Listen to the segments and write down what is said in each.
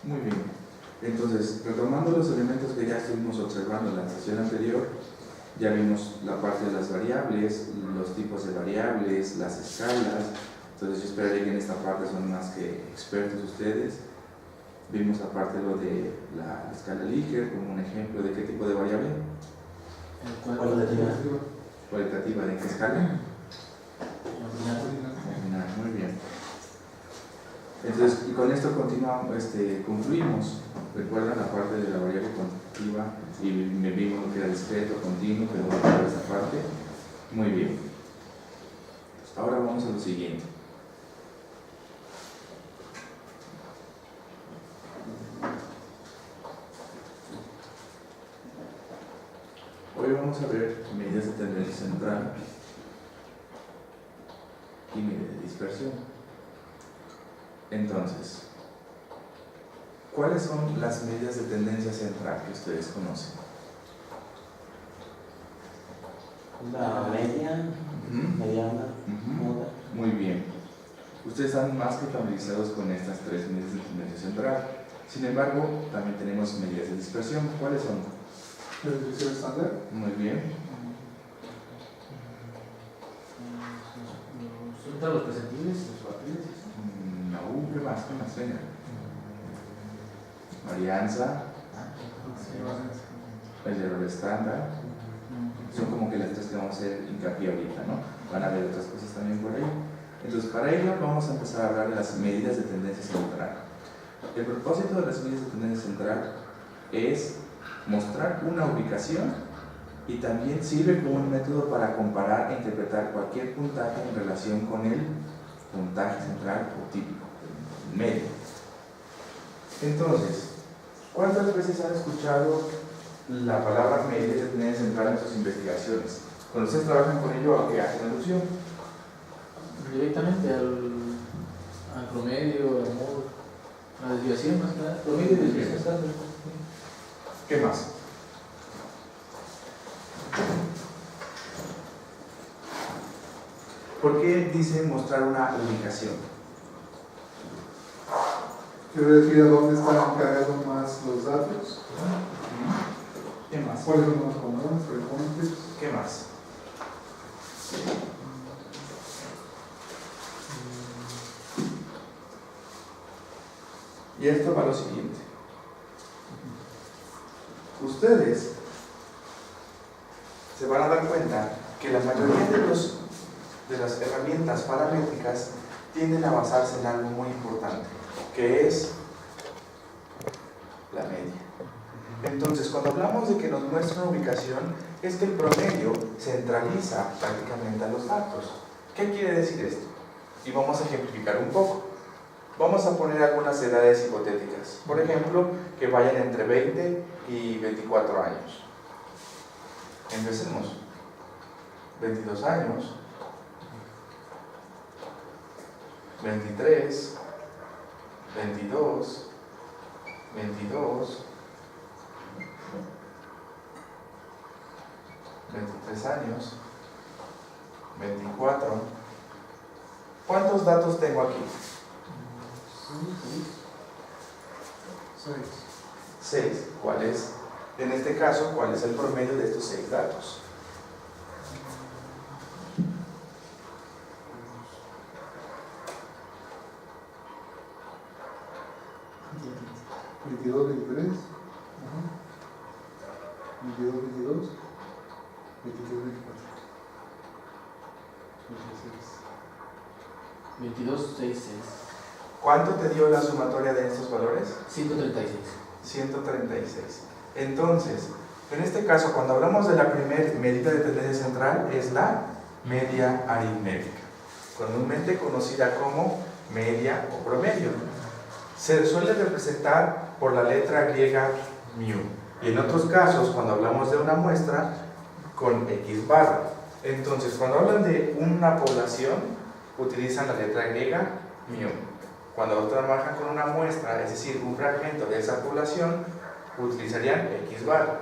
Muy bien. Entonces, retomando los elementos que ya estuvimos observando en la sesión anterior, ya vimos la parte de las variables, los tipos de variables, las escalas. Entonces yo esperaría que en esta parte son más que expertos ustedes. Vimos aparte lo de la escala Likert como un ejemplo de qué tipo de variable. Cualitativa. ¿Cualitativa de qué escala? Ordinal. Muy bien. Entonces, y con esto concluimos. Recuerdan la parte de la variable cuantitativa y me vimos lo que era discreto, continuo, pero toda esa parte. Muy bien. Pues ahora vamos a lo siguiente. Hoy vamos a ver medidas de tendencia central y medidas de dispersión. Entonces, ¿cuáles son las medidas de tendencia central que ustedes conocen? La media, mediana, muda. Muy bien. Ustedes están más que familiarizados con estas tres medidas de tendencia central. Sin embargo, también tenemos medidas de dispersión. ¿Cuáles son? La distribución estándar. Muy bien. ¿Son todos los perceptibles, los papeles? No, ¿qué más? Venga. Varianza, el error estándar. Son como que las tres que vamos a hacer hincapié ahorita, ¿no? Van a haber otras cosas también por ahí. Entonces, para ello vamos a empezar a hablar de las medidas de tendencia central. El propósito de las medidas de tendencia central es mostrar una ubicación y también sirve como un método para comparar e interpretar cualquier puntaje en relación con el puntaje central o típico, el medio. Entonces, ¿cuántas veces han escuchado la palabra medidas de tendencia central en sus investigaciones? Cuando ustedes trabajan con ello, ¿a qué hacen alusión? Directamente al promedio, al modo, a la desviación más que nada. Promedio y desviación estándar. ¿Qué más? ¿Por qué dicen mostrar una ubicación? Quiero decir a dónde están cargados más los datos. ¿Qué más? ¿Cuáles son los más comunes, frecuentes? ¿Qué más? Y esto va a lo siguiente. Ustedes se van a dar cuenta que la mayoría de las herramientas paramétricas tienden a basarse en algo muy importante, que es la media. Entonces, cuando hablamos de que nos muestra una ubicación, es que el promedio centraliza prácticamente a los datos. ¿Qué quiere decir esto? Y vamos a ejemplificar un poco. Vamos a poner algunas edades hipotéticas. Por ejemplo, que vayan entre 20 y 24 años. Empecemos. 22 años. 23. 22. 22. 23 años. 24. ¿Cuántos datos tengo aquí? 6. ¿Cuál es? En este caso, ¿cuál es el promedio de estos 6 datos? ¿22, 23? 22, 22. 23, 24. 22, 6, 6. ¿Cuánto te dio la sumatoria de estos valores? 136. 136. Entonces, en este caso, cuando hablamos de la primera medida de tendencia central, es la media aritmética, comúnmente conocida como media o promedio. Se suele representar por la letra griega mu, y en otros casos, cuando hablamos de una muestra, con X barra. Entonces, cuando hablan de una población, utilizan la letra griega mu. Cuando trabajan con una muestra, es decir, un fragmento de esa población, utilizarían X barra.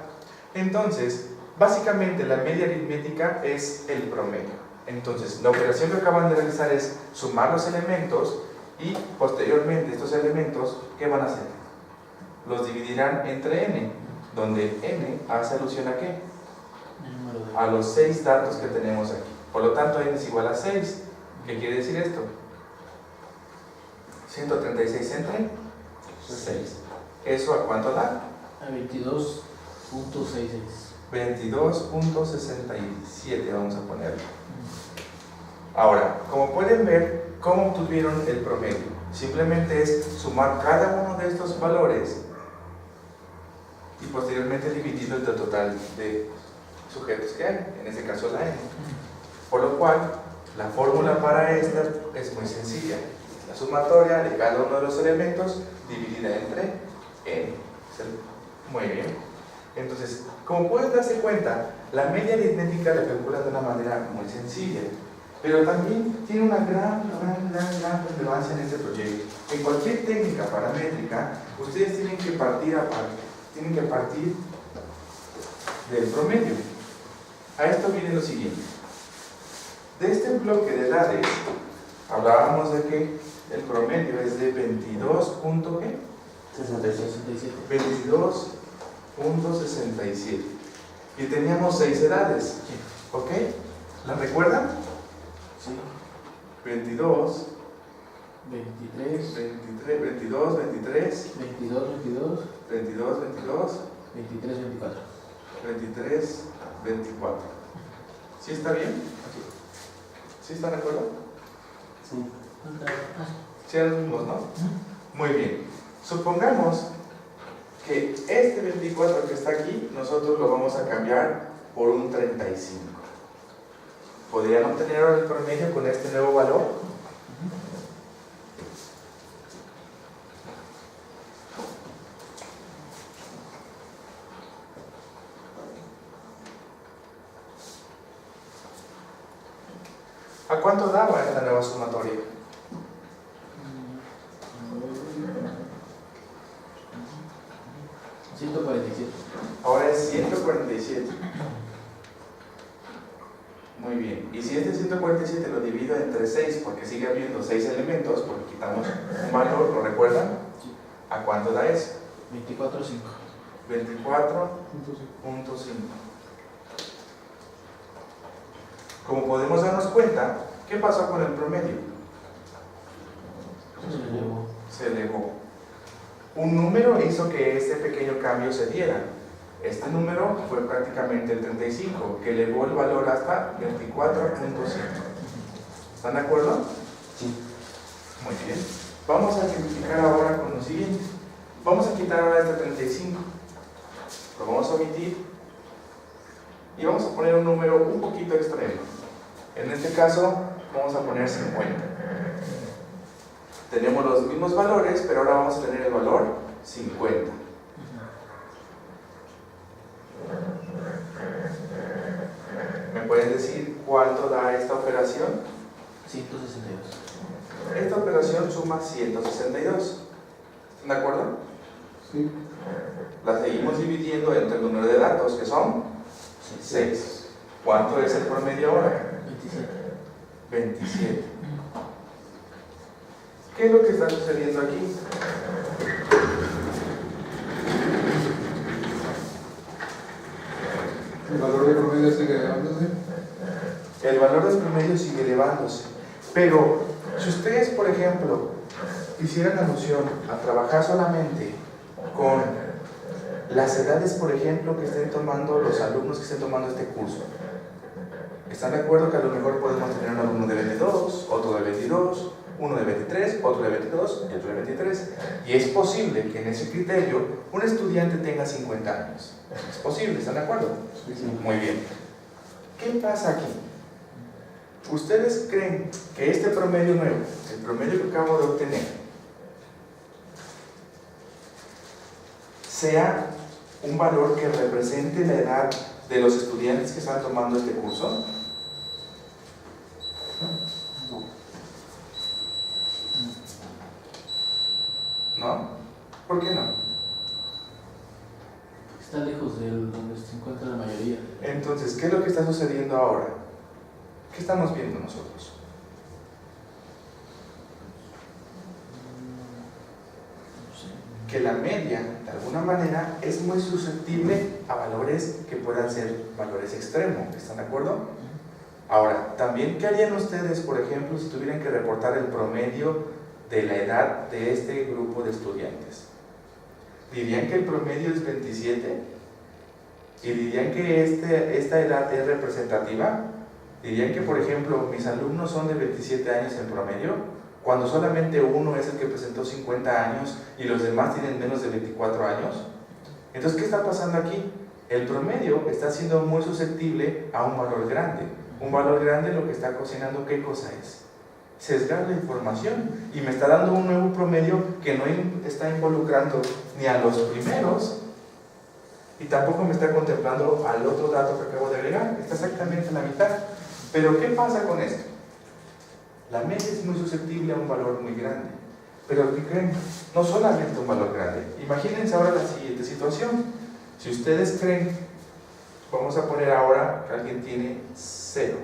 Entonces, básicamente la media aritmética es el promedio. Entonces, la operación que acaban de realizar es sumar los elementos y posteriormente estos elementos, ¿qué van a hacer? los dividirán entre n, donde n hace alusión a ¿qué? El número de... A los 6 datos que tenemos aquí. Por lo tanto, n es igual a 6. ¿Qué quiere decir esto? 136 entre 6. ¿Eso a cuánto da? A 22.66. 22.67 vamos a ponerlo. Ahora, como pueden ver, ¿cómo obtuvieron el promedio? Simplemente es sumar cada uno de estos valores y posteriormente dividirlo entre el total de sujetos que hay, en este caso la n. Por lo cual, la fórmula para esta es muy sencilla. La sumatoria de cada uno de los elementos dividida entre n. Muy bien. Entonces, como pueden darse cuenta, la media aritmética la calculan de una manera muy sencilla, pero también tiene una gran relevancia en este proyecto. En cualquier técnica paramétrica, ustedes tienen que partir del promedio. A esto viene lo siguiente. De este bloque de edades, hablábamos de que el promedio es de 22.67. 22.67. Y teníamos 6 edades. ¿Ok? ¿La recuerdan? Sí. 22, 23, 23, 22, 23, 22, 22, 22, 22, 23, 24. 23, 24. ¿Sí está bien? ¿Sí están de acuerdo? Sí. Sí, los mismos, ¿no? Muy bien. Supongamos que este 24 que está aquí, nosotros lo vamos a cambiar por un 35. ¿Podrían obtener ahora el promedio con este nuevo valor? ¿A cuánto daba esta nueva sumatoria? 147. Ahora es 147. Muy bien. Y si este 147 lo divido entre 6, porque sigue habiendo 6 elementos, porque quitamos un valor, ¿lo recuerdan? Sí. ¿A cuánto da eso? 24.5. 24.5. Como podemos darnos cuenta, ¿qué pasó con el promedio? Se elevó. Un número hizo que este pequeño cambio se diera. Este número fue prácticamente el 35, que elevó el valor hasta 24.5. ¿Están de acuerdo? Sí. Muy bien. Vamos a simplificar ahora con lo siguiente. Vamos a quitar ahora este 35. Lo vamos a omitir. Y vamos a poner un número un poquito extremo. En este caso, vamos a poner 50. Tenemos los mismos valores, pero ahora vamos a tener el valor 50. ¿Me pueden decir cuánto da esta operación? 162. Esta operación suma 162. ¿Están de acuerdo? Sí. La seguimos dividiendo entre el número de datos, que son 6. ¿Cuánto es el promedio ahora? 27. 27. ¿Qué es lo que está sucediendo aquí? El valor de promedio sigue elevándose. El valor del promedio sigue elevándose. Pero, si ustedes, por ejemplo, hicieran alusión a trabajar solamente con las edades, por ejemplo, que estén tomando los alumnos que estén tomando este curso, ¿están de acuerdo que a lo mejor podemos tener un alumno de 22, otro de 22, uno de 23, otro de 22 y otro de 23? Y es posible que en ese criterio un estudiante tenga 50 años. Es posible, ¿están de acuerdo? Sí. Muy bien. ¿Qué pasa aquí? ¿Ustedes creen que este promedio nuevo, el promedio que acabo de obtener, sea un valor que represente la edad de los estudiantes que están tomando este curso? ¿No? ¿Por qué no? Está lejos de donde se encuentra la mayoría. Entonces, ¿qué es lo que está sucediendo ahora? ¿Qué estamos viendo nosotros? No sé. que la media, de alguna manera, es muy susceptible a valores que puedan ser valores extremos. ¿Están de acuerdo? Ahora, también, ¿qué harían ustedes, por ejemplo, si tuvieran que reportar el promedio de la edad de este grupo de estudiantes? ¿Dirían que el promedio es 27? ¿Y dirían que esta edad es representativa? ¿Dirían que, por ejemplo, mis alumnos son de 27 años en promedio, cuando solamente uno es el que presentó 50 años y los demás tienen menos de 24 años? Entonces, ¿qué está pasando aquí? El promedio está siendo muy susceptible a un valor grande. Un valor grande lo que está ocasionando, ¿qué cosa es? Sesgar la información, y me está dando un nuevo promedio que no está involucrando ni a los primeros y tampoco me está contemplando al otro dato que acabo de agregar. Está exactamente en la mitad. Pero ¿qué pasa con esto? La media es muy susceptible a un valor muy grande. Pero ¿qué creen? No solamente un valor grande. Imagínense ahora la siguiente situación. Si ustedes creen, vamos a poner ahora que alguien tiene 0.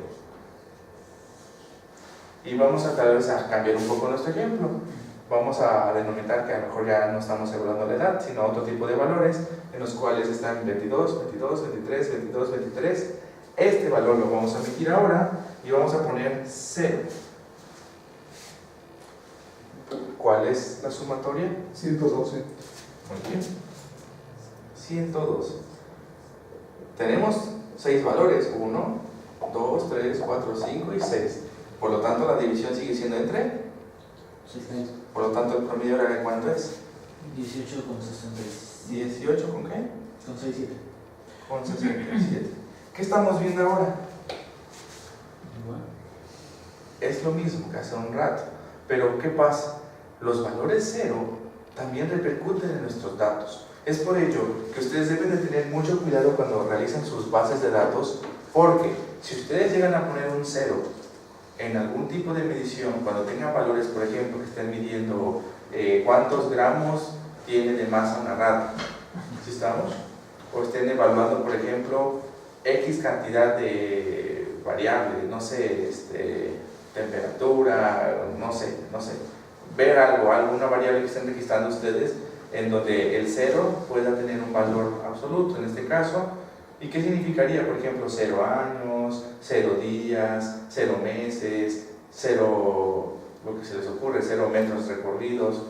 Y vamos a tal vez a cambiar un poco nuestro ejemplo. Vamos a denominar que a lo mejor ya no estamos evaluando la edad, sino otro tipo de valores, en los cuales están 22, 22, 23, 22, 23. Este valor lo vamos a emitir ahora y vamos a poner 0. ¿Cuál es la sumatoria? 112. Muy bien. 102. Tenemos 6 valores: 1, 2, 3, 4, 5 y 6. Por lo tanto, la división sigue siendo entre. Por lo tanto, el promedio ahora de ¿cuánto es? 18 con 66. 18 ¿con qué? Con 67. Con 67. ¿Qué estamos viendo ahora? Igual. Es lo mismo que hace un rato. Pero ¿qué pasa? Los valores 0 también repercuten en nuestros datos. Es por ello que ustedes deben de tener mucho cuidado cuando realizan sus bases de datos, porque si ustedes llegan a poner un 0 en algún tipo de medición, cuando tengan valores, por ejemplo, que estén midiendo cuántos gramos tiene de masa una rata, ¿sí estamos? O estén evaluando, por ejemplo, X cantidad de variables, no sé, temperatura, no sé, ver alguna variable que estén registrando ustedes, en donde el 0 pueda tener un valor absoluto, en este caso. ¿Y qué significaría, por ejemplo, 0 años, 0 días, 0 meses, 0, lo que se les ocurre, 0 metros recorridos?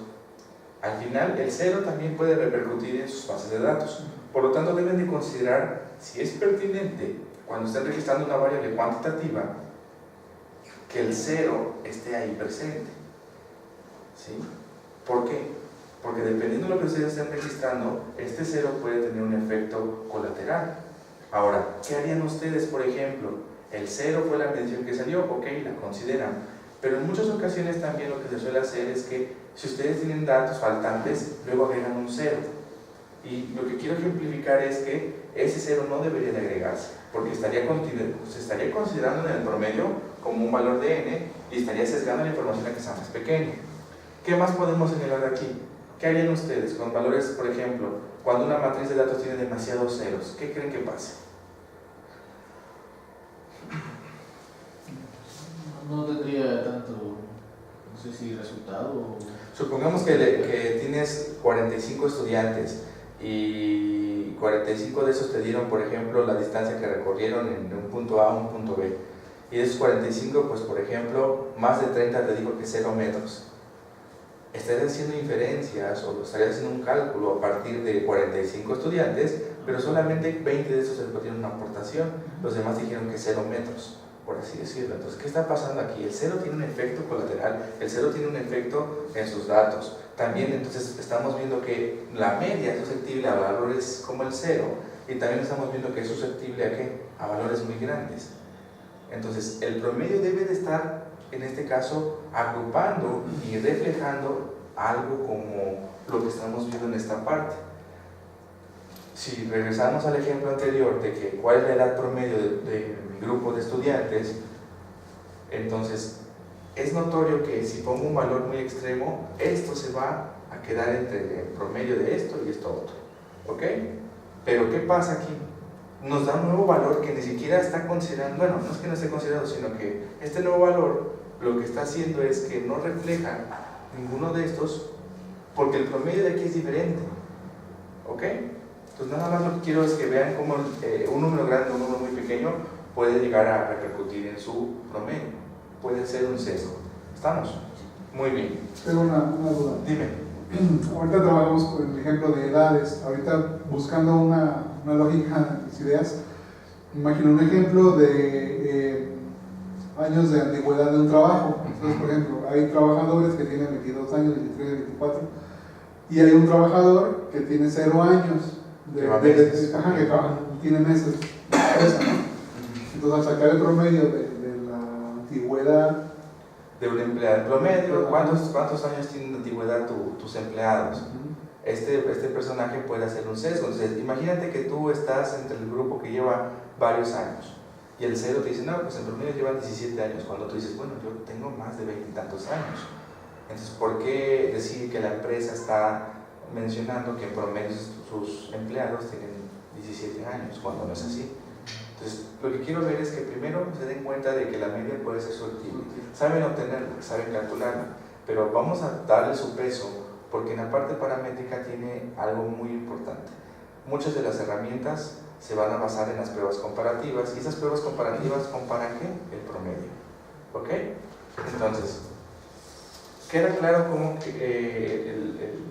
Al final, el 0 también puede repercutir en sus bases de datos. Por lo tanto, deben de considerar si es pertinente, cuando estén registrando una variable cuantitativa, que el 0 esté ahí presente. ¿Sí? ¿Por qué? Porque dependiendo de lo que ustedes estén registrando, este 0 puede tener un efecto colateral. Ahora, ¿qué harían ustedes, por ejemplo? El 0 fue la medición que salió, ok, la consideran. Pero en muchas ocasiones también lo que se suele hacer es que si ustedes tienen datos faltantes, luego agregan un 0. Y lo que quiero ejemplificar es que ese 0 no debería de agregarse, porque se estaría considerando en el promedio como un valor de n y estaría sesgando la información a que sea más pequeña. ¿Qué más podemos señalar aquí? ¿Qué harían ustedes con valores, por ejemplo, cuando una matriz de datos tiene demasiados ceros? ¿Qué creen que pase? No tendría tanto, no sé si resultado o... Supongamos que tienes 45 estudiantes y 45 de esos te dieron, por ejemplo, la distancia que recorrieron en un punto A a un punto B. Y de esos 45, pues por ejemplo, más de 30 te dijo que 0 metros. Estarías haciendo inferencias o estarías haciendo un cálculo a partir de 45 estudiantes, pero solamente 20 de esos se dieron una aportación, los demás dijeron que 0 metros, por así decirlo. Entonces, ¿qué está pasando aquí? El 0 tiene un efecto colateral, el 0 tiene un efecto en sus datos. También, entonces, estamos viendo que la media es susceptible a valores como el 0, y también estamos viendo que es susceptible ¿a qué? A valores muy grandes. Entonces, el promedio debe de estar, en este caso, agrupando y reflejando algo como lo que estamos viendo en esta parte. Si regresamos al ejemplo anterior de que cuál es la edad promedio de mi grupo de estudiantes, entonces es notorio que si pongo un valor muy extremo, esto se va a quedar entre el promedio de esto y esto otro. ¿Ok? Pero ¿qué pasa aquí? Nos da un nuevo valor que ni siquiera está considerando, bueno, no es que no esté considerado, sino que este nuevo valor lo que está haciendo es que no refleja ninguno de estos porque el promedio de aquí es diferente. ¿Ok? Entonces nada más lo que quiero es que vean cómo un número grande o un número muy pequeño puede llegar a repercutir en su promedio. Puede ser un sesgo. ¿Estamos? Muy bien. Tengo una duda. Dime. Ahorita trabajamos con el ejemplo de edades. Ahorita buscando una lógica en mis ideas, imagino un ejemplo de años de antigüedad de un trabajo. Entonces, por ejemplo, hay trabajadores que tienen 22 años, 23, 24, y hay un trabajador que tiene 0 años que tiene meses. Entonces, al sacar el promedio de la antigüedad De un empleado en promedio, ¿cuántos años tienen de antigüedad tus empleados? Este personaje puede hacer un sesgo. Entonces, imagínate que tú estás entre el grupo que lleva varios años y el cero te dice, no, pues en promedio llevan 17 años, cuando tú dices, bueno, yo tengo más de 20 y tantos años. Entonces, ¿por qué decir que la empresa está mencionando que en promedio sus empleados tienen 17 años, cuando no es así? Entonces, lo que quiero ver es que primero se den cuenta de que la media puede ser sortible. Saben obtenerla, saben calcularla, pero vamos a darle su peso, porque en la parte paramétrica tiene algo muy importante. Muchas de las herramientas se van a basar en las pruebas comparativas, y esas pruebas comparativas comparan ¿qué? El promedio. ¿Ok? Entonces, queda claro cómo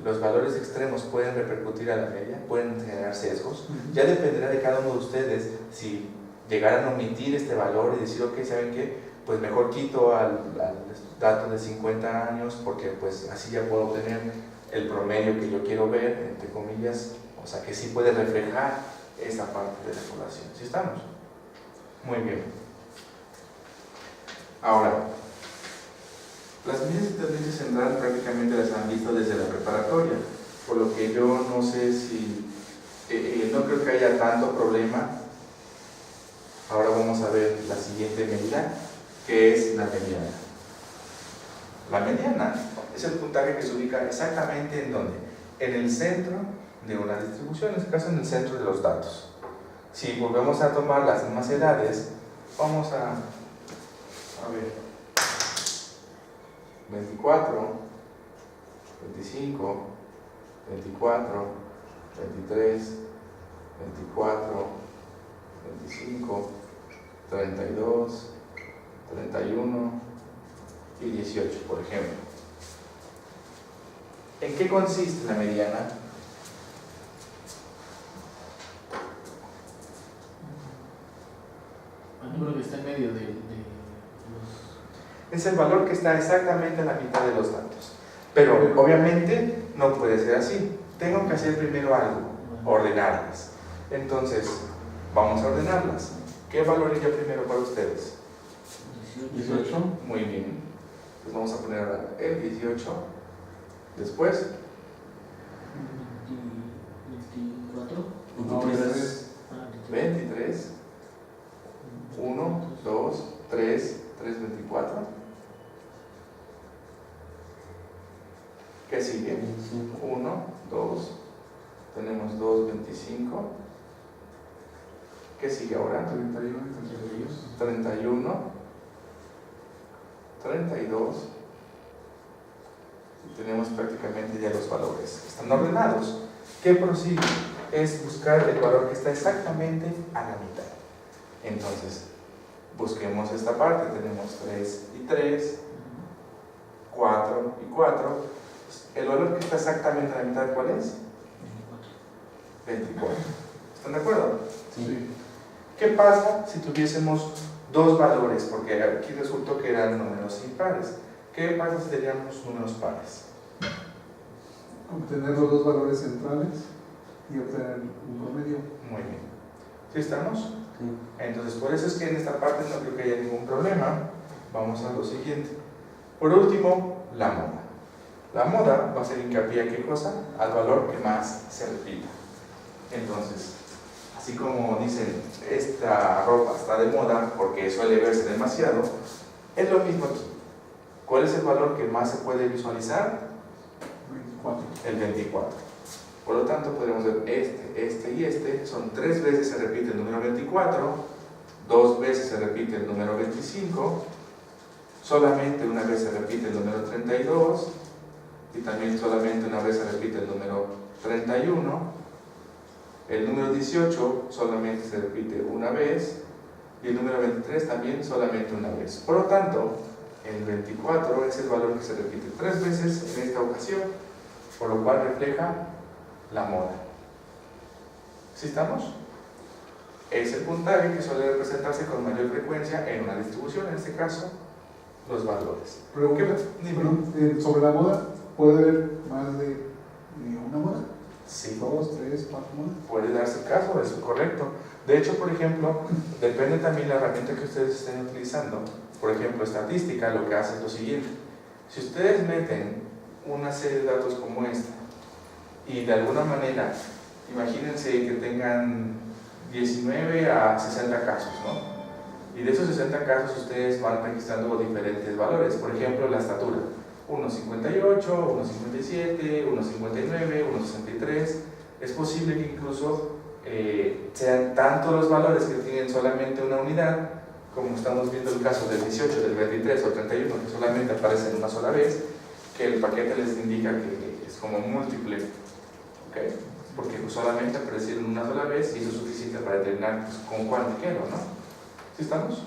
los valores extremos pueden repercutir a la media, pueden generar sesgos. Ya dependerá de cada uno de ustedes si llegaran a omitir este valor y decir, ok, ¿saben qué? Pues mejor quito al dato de 50 años, porque pues así ya puedo obtener el promedio que yo quiero ver, entre comillas, o sea que sí puede reflejar esa parte de la población. ¿Sí estamos? Muy bien. Ahora, las medidas de tendencia central prácticamente las han visto desde la preparatoria, por lo que yo no sé si, no creo que haya tanto problema. Ahora vamos a ver la siguiente medida, que es la mediana. La mediana es el puntaje que se ubica exactamente en ¿dónde? En el centro de una distribución, en este caso en el centro de los datos. Si volvemos a tomar las mismas edades, vamos a ver 24, 25, 24, 23, 24, 25, 32, 31 y 18, por ejemplo. ¿En qué consiste la mediana? El número que está en medio de los... Es el valor que está exactamente a la mitad de los datos. Pero obviamente no puede ser así. Tengo que hacer primero algo, ordenarlas. Entonces, vamos a ordenarlas. ¿Qué valor iría primero para ustedes? 18. Muy bien. Pues vamos a poner ahora el 18. Después, 24. 23. 1, 2, 3, 24. ¿Qué sigue? 1, 2. Tenemos 2, 25. ¿Qué sigue ahora? 31, 31, 32. Y tenemos prácticamente ya los valores. Están ordenados. ¿Qué prosigue? Es buscar el valor que está exactamente a la mitad. Entonces, busquemos esta parte. Tenemos 3 y 3, 4 y 4. ¿El valor que está exactamente a la mitad cuál es? 24. ¿Están de acuerdo? Sí. ¿Qué pasa si tuviésemos dos valores? Porque aquí resultó que eran números impares. ¿Qué pasa si teníamos números pares? Obtener los dos valores centrales y obtener un promedio. Muy bien. ¿Sí estamos? Sí. Entonces, por eso es que en esta parte no creo que haya ningún problema. Vamos a lo siguiente. Por último, la moda. La moda va a hacer hincapié a qué cosa? Al valor que más se repita. Entonces, así como dicen, esta ropa está de moda porque suele verse demasiado, es lo mismo aquí. ¿Cuál es el valor que más se puede visualizar? 24. El 24. Por lo tanto, podemos ver este y este. Son 3 veces se repite el número 24, 2 veces se repite el número 25, solamente una vez se repite el número 32 y también solamente una vez se repite el número 31. El número 18 solamente se repite una vez, y el número 23 también solamente una vez. Por lo tanto, el 24 es el valor que se repite 3 veces en esta ocasión, por lo cual refleja la moda. ¿Sí estamos? Es el puntaje que suele representarse con mayor frecuencia en una distribución, en este caso, los valores. Pregunta, Dime. sobre la moda, ¿puede haber más de una moda? Sí. 2, 3, 4 modas. Puede darse el caso, eso es correcto. De hecho, por ejemplo, depende también la herramienta que ustedes estén utilizando. Por ejemplo, estadística lo que hace es lo siguiente. Si ustedes meten una serie de datos como esta y de alguna manera, imagínense que tengan 19 a 60 casos, ¿no? Y de esos 60 casos ustedes van registrando diferentes valores. Por ejemplo, la estatura. 1,58, 1,57, 1,59, 1,63. Es posible que incluso sean tantos los valores que tienen solamente una unidad, como estamos viendo el caso del 18, del 23 o 31, que solamente aparecen una sola vez, que el paquete les indica que es como múltiple, ¿okay? Porque solamente aparecieron una sola vez y eso es suficiente para determinar pues, con cuál me quedo, ¿no? ¿Sí estamos?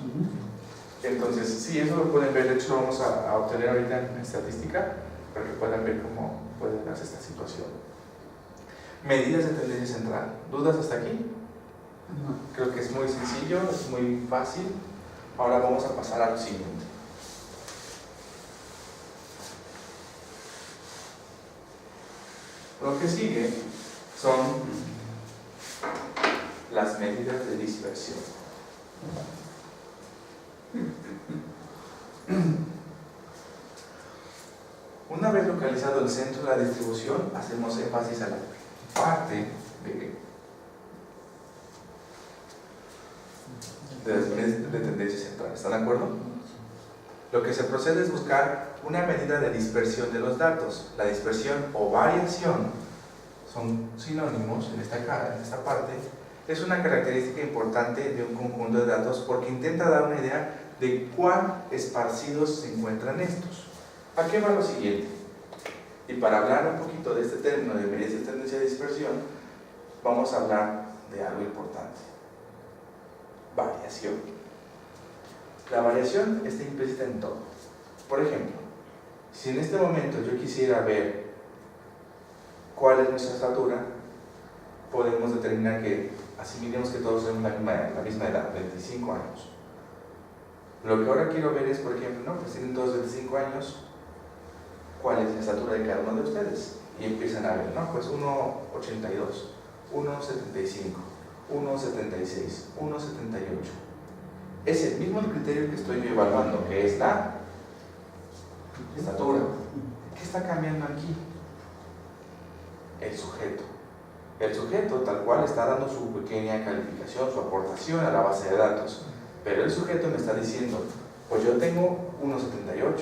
Entonces, sí, eso lo pueden ver, de hecho lo vamos a obtener ahorita en estadística para que puedan ver cómo puede darse esta situación. Medidas de tendencia central. ¿Dudas hasta aquí? No. Creo que es muy sencillo, es muy fácil. Ahora vamos a pasar a lo siguiente. Lo que sigue son las medidas de dispersión. Una vez localizado el centro de la distribución, hacemos énfasis a la parte de las medidas de tendencia central. ¿Están de acuerdo? Lo que se procede es buscar una medida de dispersión de los datos. La dispersión o variación son sinónimos en esta parte. Es una característica importante de un conjunto de datos porque intenta dar una idea de cuán esparcidos se encuentran estos. ¿A qué va lo siguiente? Y para hablar un poquito de este término de medidas de tendencia de dispersión, vamos a hablar de algo importante. Variación. La variación está implícita en todo. Por ejemplo, si en este momento yo quisiera ver cuál es nuestra estatura, podemos determinar que asimilemos que todos tenemos la misma edad, 25 años. Lo que ahora quiero ver es, por ejemplo, ¿no? Pues tienen todos 25 años, ¿cuál es la estatura de cada uno de ustedes? Y empiezan a ver, ¿no? Pues 1,82, 1,75, 1,76, 1,78. Es el mismo criterio que estoy evaluando, que es la estatura. ¿Qué está cambiando aquí? El sujeto. El sujeto tal cual está dando su pequeña calificación, su aportación a la base de datos. Pero el sujeto me está diciendo, pues yo tengo 1,78,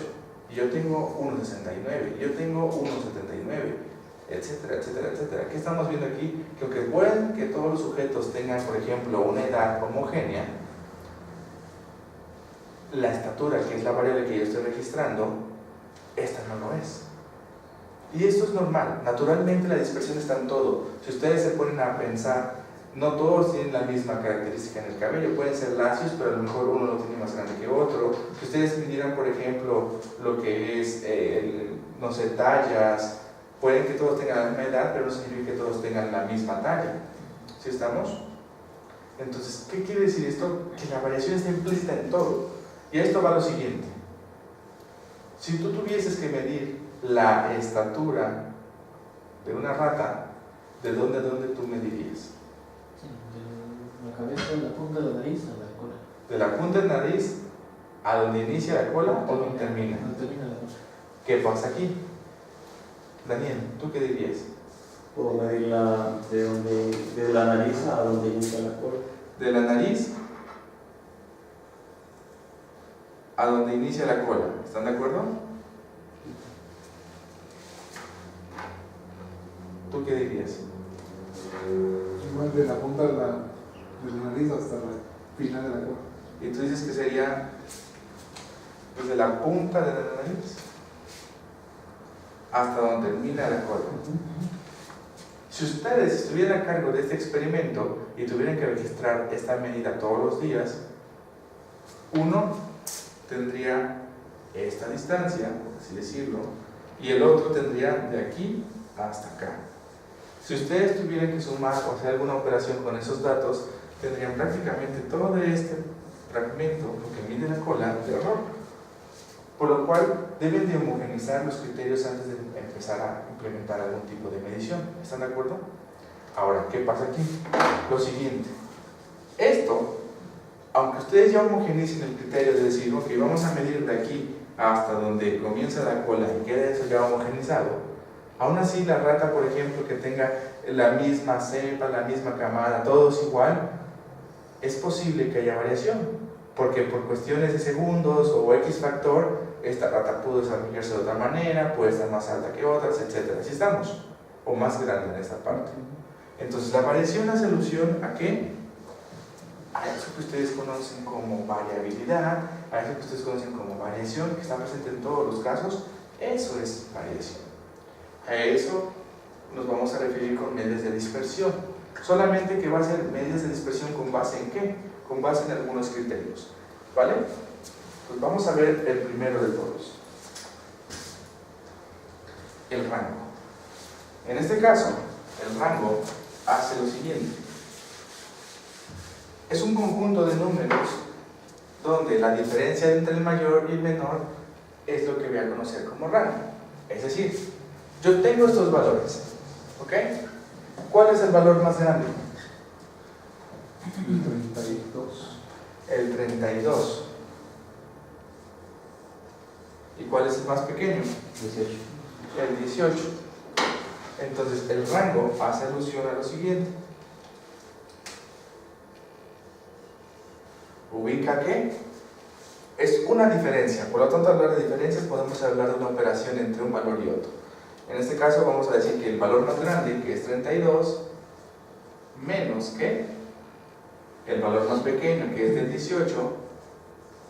y yo tengo 1,69, y yo tengo 1,79, etcétera, etcétera, etcétera. ¿Qué estamos viendo aquí? Que aunque pueden que todos los sujetos tengan, por ejemplo, una edad homogénea, la estatura, que es la variable que yo estoy registrando, esta no lo es. Y esto es normal. Naturalmente la dispersión está en todo. Si ustedes se ponen a pensar, no todos tienen la misma característica en el cabello. Pueden ser lacios, pero a lo mejor uno lo tiene más grande que otro. Si ustedes midieran, por ejemplo, lo que es, no sé, tallas, pueden que todos tengan la misma edad, pero no significa que todos tengan la misma talla. ¿Sí estamos? Entonces, ¿qué quiere decir esto? Que la variación está implícita en todo. Y a esto va lo siguiente. Si tú tuvieses que medir la estatura de una rata, ¿de dónde a dónde tú medirías? De la cabeza, de la punta de la nariz a la cola. ¿De la punta de la nariz a donde inicia la cola o donde termina? No termina la cola. ¿Qué pasa aquí? Daniel, ¿tú qué dirías? Puedo medirla de la nariz a donde inicia la cola. De la nariz a donde inicia la cola. ¿Están de acuerdo? ¿Tú qué dirías? Igual de la punta de la nariz hasta la final de la cola. Y tú dices que sería desde la punta de la nariz hasta donde termina la cola. Si ustedes estuvieran a cargo de este experimento y tuvieran que registrar esta medida todos los días, uno tendría esta distancia, por así decirlo, y el otro tendría de aquí hasta acá. Si ustedes tuvieran que sumar o hacer alguna operación con esos datos, tendrían prácticamente todo este fragmento, lo que mide la cola, de error. Por lo cual, deben de homogeneizar los criterios antes de empezar a implementar algún tipo de medición. ¿Están de acuerdo? Ahora, ¿qué pasa aquí? Lo siguiente. Esto, aunque ustedes ya homogeneicen el criterio de decir, ok, vamos a medir de aquí hasta donde comienza la cola y queda eso ya homogenizado, aún así la rata, por ejemplo, que tenga la misma cepa, la misma camada, todos igual, es posible que haya variación. Porque por cuestiones de segundos o X factor, esta rata pudo desarrollarse de otra manera, puede estar más alta que otras, etc. Así estamos, o más grande en esta parte. Entonces la variación hace alusión ¿a qué? A eso que ustedes conocen como variabilidad, a eso que ustedes conocen como variación, que está presente en todos los casos. Eso es variación. A eso nos vamos a referir con medidas de dispersión. Solamente que va a ser medidas de dispersión con base en ¿qué? Con base en algunos criterios, ¿vale? Pues vamos a ver el primero de todos, el rango. En este caso, el rango hace lo siguiente: es un conjunto de números donde la diferencia entre el mayor y el menor es lo que voy a conocer como rango. Es decir, yo tengo estos valores, ¿ok? ¿Cuál es el valor más grande? El 32. El 32. ¿Y cuál es el más pequeño? 18. El 18. Entonces el rango hace alusión a lo siguiente. Ubica que es una diferencia, por lo tanto al hablar de diferencias podemos hablar de una operación entre un valor y otro. En este caso vamos a decir que el valor más grande, que es 32, menos que el valor más pequeño, que es del 18,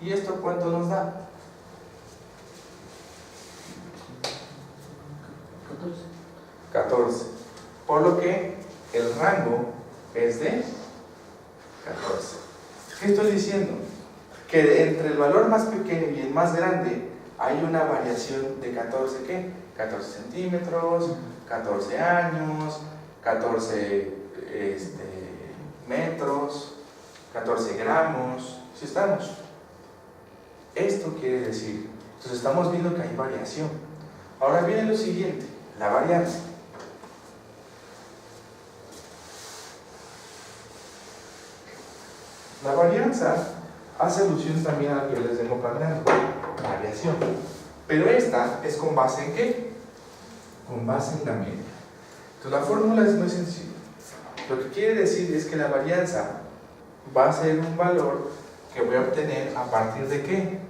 ¿y esto cuánto nos da? 14. Por lo que el rango es de 14. ¿Qué estoy diciendo? Que entre el valor más pequeño y el más grande hay una variación de 14, ¿qué? 14 centímetros, 14 años, 14 metros, 14 gramos, ¿sí estamos? Esto quiere decir, entonces estamos viendo que hay variación. Ahora viene lo siguiente, la varianza. La varianza hace alusión también a lo que les vengo planteando, variación. Pero esta es con base en ¿qué? Con base en la media. Entonces la fórmula es muy sencilla. Lo que quiere decir es que la varianza va a ser un valor que voy a obtener a partir de ¿qué?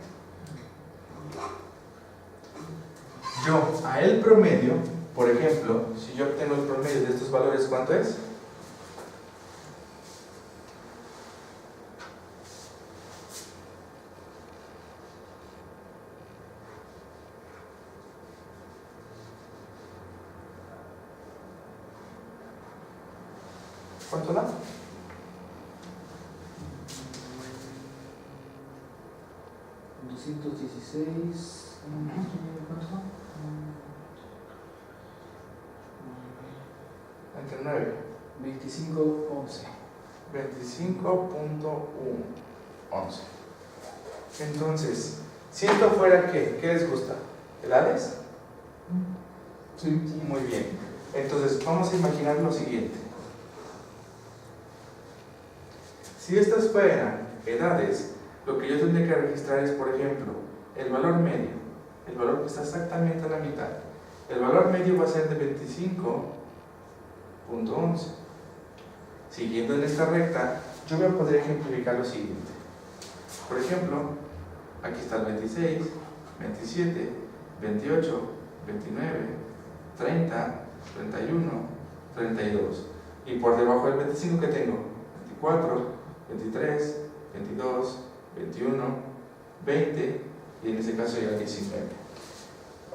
Yo, a el promedio, por ejemplo, si yo obtengo el promedio de estos valores, ¿cuánto es? ¿Cuánto da? 216. ¿Cuántos son? Entre 9. 25.11. 25.11. Entonces, si esto fuera ¿qué? ¿Qué les gusta? ¿Edades? Sí. Muy bien. Entonces, vamos a imaginar lo siguiente. Si estas fueran edades, lo que yo tendría que registrar es, por ejemplo, el valor medio, el valor que está exactamente a la mitad. El valor medio va a ser de 25.11. Siguiendo en esta recta, yo voy a poder ejemplificar lo siguiente. Por ejemplo, aquí está el 26, 27, 28, 29, 30, 31, 32. Y por debajo del 25, ¿qué tengo? 24, 23, 22, 21, 20 y en este caso ya 19.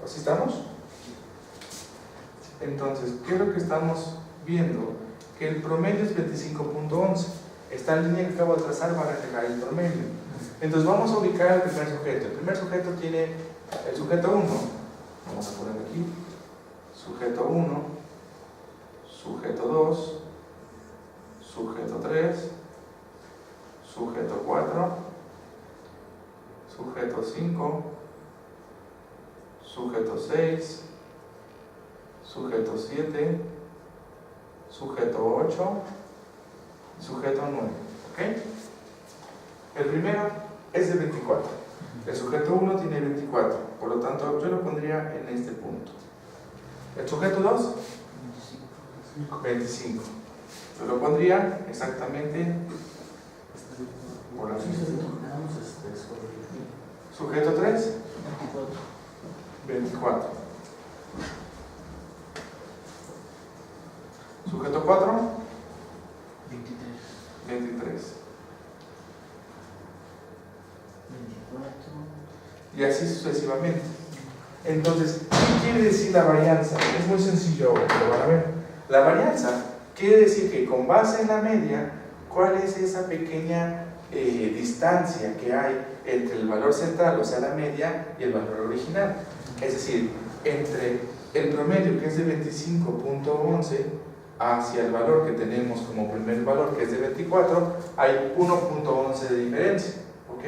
¿Así estamos? Entonces, ¿qué es lo que estamos viendo? Que el promedio es 25.11. Esta línea que acabo de trazar va a reflejar el promedio. Entonces vamos a ubicar al primer sujeto. El primer sujeto tiene el sujeto 1. Vamos a poner aquí. Sujeto 1, sujeto 2, sujeto 3, sujeto 4, sujeto 5, sujeto 6, sujeto 7, sujeto 8, sujeto 9. ¿Ok? El primero es de 24. El sujeto 1 tiene 24. Por lo tanto, yo lo pondría en este punto. El sujeto 2, 25. Yo lo pondría exactamente por aquí. Sujeto 3, 24. Sujeto 4, 23. Y así sucesivamente. Entonces, ¿qué quiere decir la varianza? Es muy sencillo, lo van a ver. La varianza quiere decir que con base en la media, ¿cuál es esa pequeña distancia que hay entre el valor central, o sea la media, y el valor original? Es decir, entre el promedio, que es de 25.11, hacia el valor que tenemos como primer valor, que es de 24, hay 1.11 de diferencia. ¿Ok?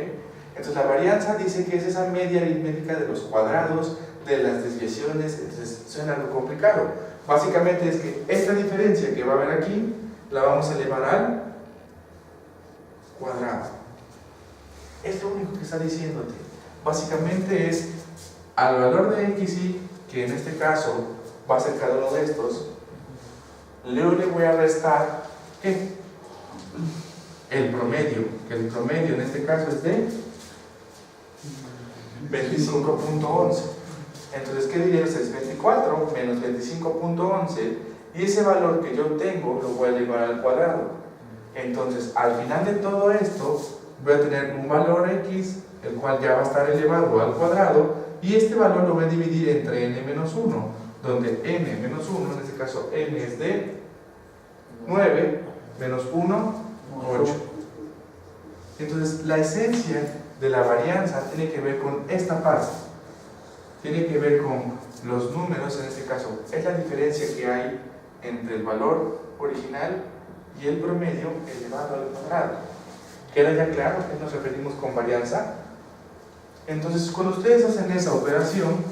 Entonces la varianza dice que es esa media aritmética de los cuadrados, de las desviaciones. Entonces suena algo complicado. Básicamente es que esta diferencia que va a haber aquí, la vamos a elevar al cuadrado. Es lo único que está diciéndote. Básicamente es al valor de xy, que en este caso va a ser cada uno de estos, luego le voy a restar ¿qué? El promedio, que el promedio en este caso es de 25.11. Entonces, ¿qué diría? Es 24 menos 25.11, y ese valor que yo tengo lo voy a elevar al cuadrado. Entonces, al final de todo esto, voy a tener un valor x, el cual ya va a estar elevado al cuadrado, y este valor lo voy a dividir entre n-1, donde n-1, en este caso n es de 9, menos 1, 8. Entonces, la esencia de la varianza tiene que ver con esta parte. Tiene que ver con los números, en este caso, es la diferencia que hay entre el valor original y el promedio elevado al cuadrado. ¿Queda ya claro a qué nos referimos con varianza? Entonces, cuando ustedes hacen esa operación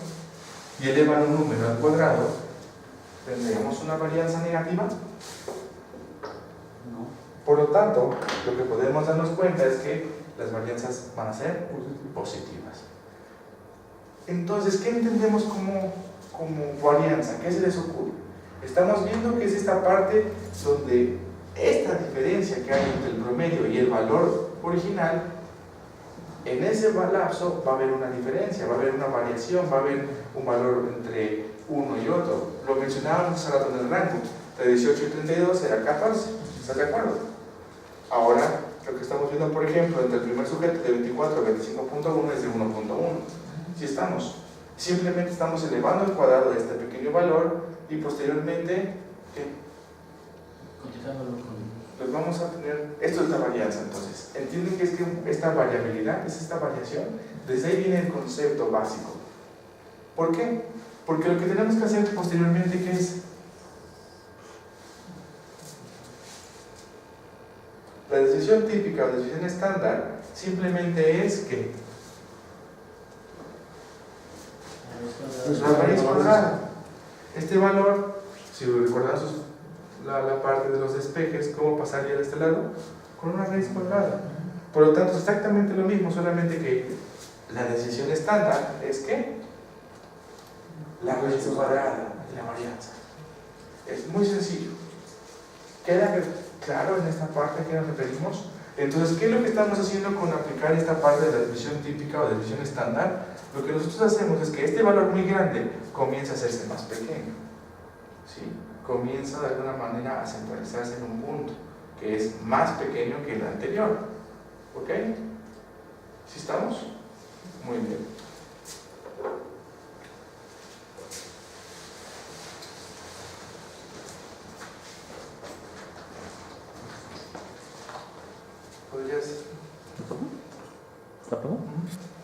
y elevan un número al cuadrado, ¿tendríamos una varianza negativa? No. Por lo tanto, lo que podemos darnos cuenta es que las varianzas van a ser positivas. Entonces, ¿qué entendemos como varianza? ¿Qué se les ocurre? Estamos viendo que es esta parte donde esta diferencia que hay entre el promedio y el valor original, en ese lapso va a haber una diferencia, va a haber una variación, va a haber un valor entre uno y otro. Lo mencionábamos hace rato en el rango, de 18 y 32 era 14, ¿estás de acuerdo? Ahora, lo que estamos viendo, por ejemplo, entre el primer sujeto de 24 a 25.1 es de 1.1. Si estamos, simplemente estamos elevando el cuadrado de este pequeño valor y posteriormente, ¿qué? Contestándolo con... Pues vamos a tener, esto es la varianza. Entonces, ¿entienden que es que esta variabilidad es esta variación? Desde ahí viene el concepto básico. ¿Por qué? Porque lo que tenemos que hacer posteriormente, ¿qué es? La decisión típica o decisión estándar simplemente es que la raíz cuadrada. Este valor, si recuerdan la parte de los despejes, ¿cómo pasaría de este lado? Con una raíz cuadrada. Por lo tanto, es exactamente lo mismo, solamente que la decisión estándar es que la raíz cuadrada de la varianza. Es muy sencillo. ¿Queda claro en esta parte a qué nos referimos? Entonces, ¿qué es lo que estamos haciendo con aplicar esta parte de la división típica o de división estándar? Lo que nosotros hacemos es que este valor muy grande comienza a hacerse más pequeño, ¿sí? Comienza de alguna manera a centralizarse en un punto que es más pequeño que el anterior. ¿Ok? ¿Sí estamos? Muy bien. Podrías. ¿La pruebo? Ujú.